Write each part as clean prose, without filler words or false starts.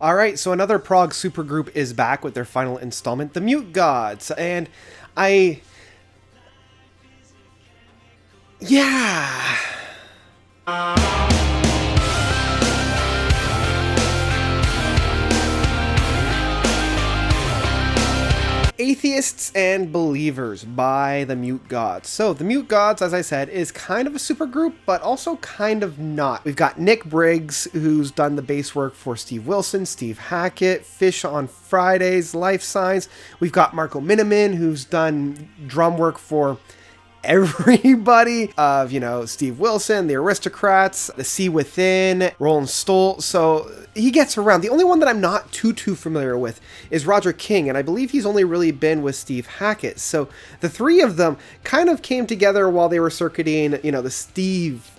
Alright, so another prog supergroup is back with their final installment, The Mute Gods, and I... Yeah! Atheists and Believers by The Mute Gods. So, The Mute Gods, as I said, is kind of a supergroup, but also kind of not. We've got Nick Briggs, who's done the bass work for Steve Wilson, Steve Hackett, Fish on Fridays, Life Signs. We've got Marco Miniman, who's done drum work for everybody of, Steve Wilson, the Aristocrats, The Sea Within, Roland Stoll. So he gets around. The only one that I'm not too familiar with is Roger King, and I believe he's only really been with Steve Hackett. So the three of them kind of came together while they were circuiting, the Steve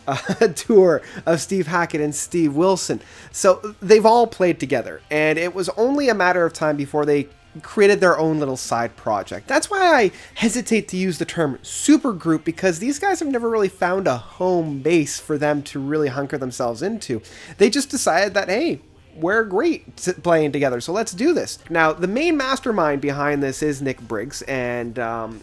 tour of Steve Hackett and Steve Wilson. So they've all played together, and it was only a matter of time before they created their own little side project. That's why I hesitate to use the term supergroup, because these guys have never really found a home base for them to really hunker themselves into. They just decided that, hey, we're great playing together, so let's do this. Now, the main mastermind behind this is Nick Briggs, and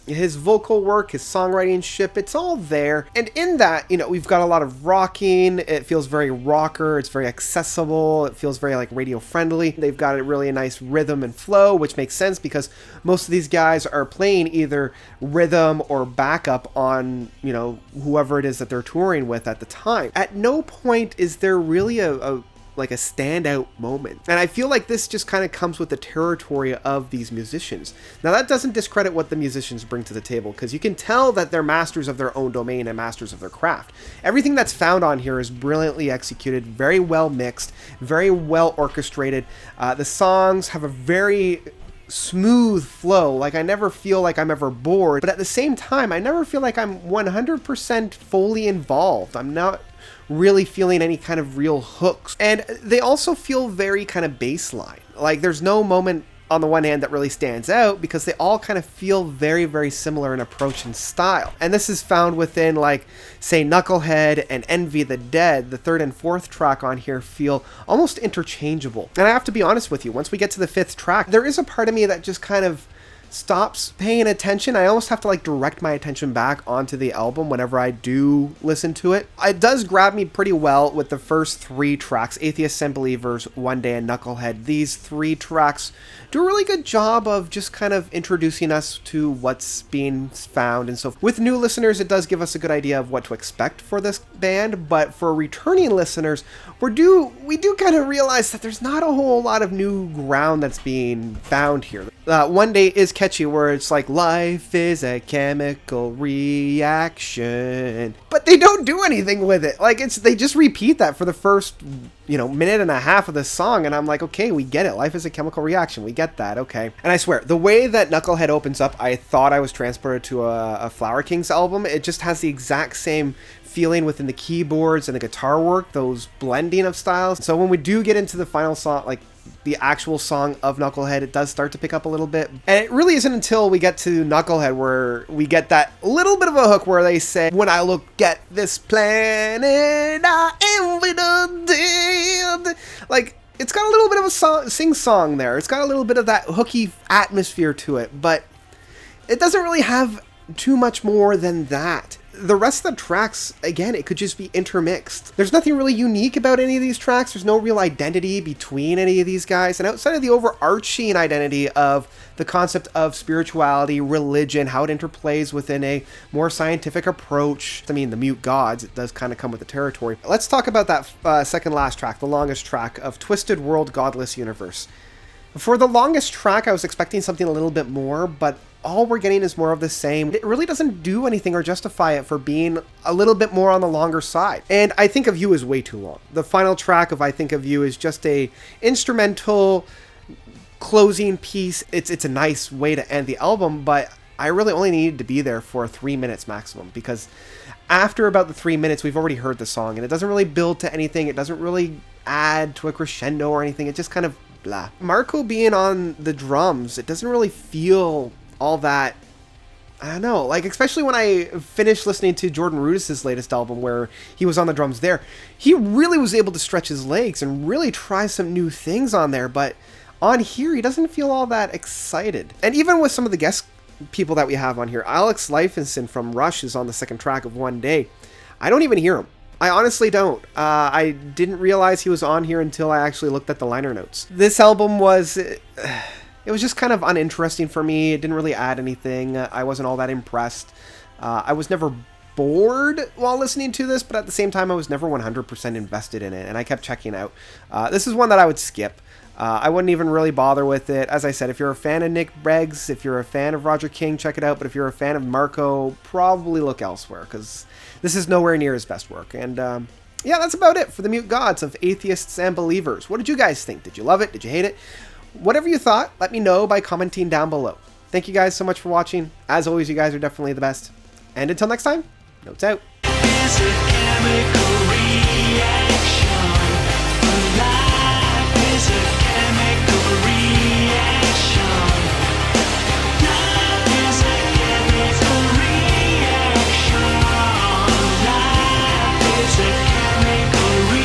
his vocal work, his songwriting ship, it's all there. And in that, we've got a lot of rocking. It feels very rocker. It's very accessible. It feels very radio friendly. They've got a really nice rhythm and flow, which makes sense because most of these guys are playing either rhythm or backup on, whoever it is that they're touring with at the time. At no point is there really a standout moment. And I feel like this just kind of comes with the territory of these musicians. Now, that doesn't discredit what the musicians bring to the table, because you can tell that they're masters of their own domain and masters of their craft. Everything that's found on here is brilliantly executed, very well mixed, very well orchestrated. The songs have a very smooth flow. I never feel like I'm ever bored, but at the same time, I never feel like I'm 100% fully involved. I'm not really feeling any kind of real hooks. And they also feel very kind of baseline. There's no moment on the one hand that really stands out, because they all kind of feel very, very similar in approach and style. And this is found within, say, Knucklehead and Envy the Dead. The third and fourth track on here feel almost interchangeable. And I have to be honest with you, once we get to the fifth track, there is a part of me that just kind of stops paying attention. I almost have to direct my attention back onto the album whenever I do listen to it. It does grab me pretty well with the first three tracks, Atheists and Believers, One Day, and Knucklehead. These three tracks do a really good job of just kind of introducing us to what's being found. And so with new listeners, it does give us a good idea of what to expect for this band. But for returning listeners, we do kind of realize that there's not a whole lot of new ground that's being found here. One Day is catchy, where it's life is a chemical reaction, but they don't do anything with it. They just repeat that for the first minute and a half of the song, and I'm like, okay, we get it. Life is a chemical reaction. We get that. Okay. And I swear, the way that Knucklehead opens up, I thought I was transported to a Flower Kings album. It just has the exact same feeling within the keyboards and the guitar work, those blending of styles. So when we do get into the final song, the actual song of Knucklehead, it does start to pick up a little bit. And it really isn't until we get to Knucklehead where we get that little bit of a hook where they say, when I look at this planet, I envy the dead. It's got a little bit of a sing-song there. It's got a little bit of that hooky atmosphere to it, but it doesn't really have too much more than that. The rest of the tracks, again, it could just be intermixed. There's nothing really unique about any of these tracks. There's no real identity between any of these guys. And outside of the overarching identity of the concept of spirituality, religion, how it interplays within a more scientific approach. The Mute Gods, it does kind of come with the territory. Let's talk about that second last track, the longest track of Twisted World, Godless Universe. For the longest track, I was expecting something a little bit more, but all we're getting is more of the same. It really doesn't do anything or justify it for being a little bit more on the longer side. And I Think of You is way too long. The final track of I Think of You is just a instrumental closing piece. It's a nice way to end the album, but I really only needed to be there for 3 minutes maximum, because after about the 3 minutes, we've already heard the song, and it doesn't really build to anything. It doesn't really add to a crescendo or anything. It just kind of blah. Marco being on the drums, it doesn't really feel all that I don't know, like, especially when I finished listening to Jordan Rudess's latest album where he was on the drums there, he really was able to stretch his legs and really try some new things on there, but on here, he doesn't feel all that excited. And even with some of the guest people that we have on here, Alex Lifeson from Rush is on the second track of One Day. I don't even hear him. I honestly don't. I didn't realize he was on here until I actually looked at the liner notes. This album was... It was just kind of uninteresting for me. It didn't really add anything. I wasn't all that impressed. I was never bored while listening to this, but at the same time, I was never 100% invested in it, and I kept checking out. This is one that I would skip. I wouldn't even really bother with it. As I said, if you're a fan of Nick Briggs, if you're a fan of Roger King, check it out. But if you're a fan of Marco, probably look elsewhere, because this is nowhere near his best work. And yeah, that's about it for the Mute Gods of Atheists and Believers. What did you guys think? Did you love it? Did you hate it? Whatever you thought, let me know by commenting down below. Thank you guys so much for watching. As always, you guys are definitely the best. And until next time, notes out.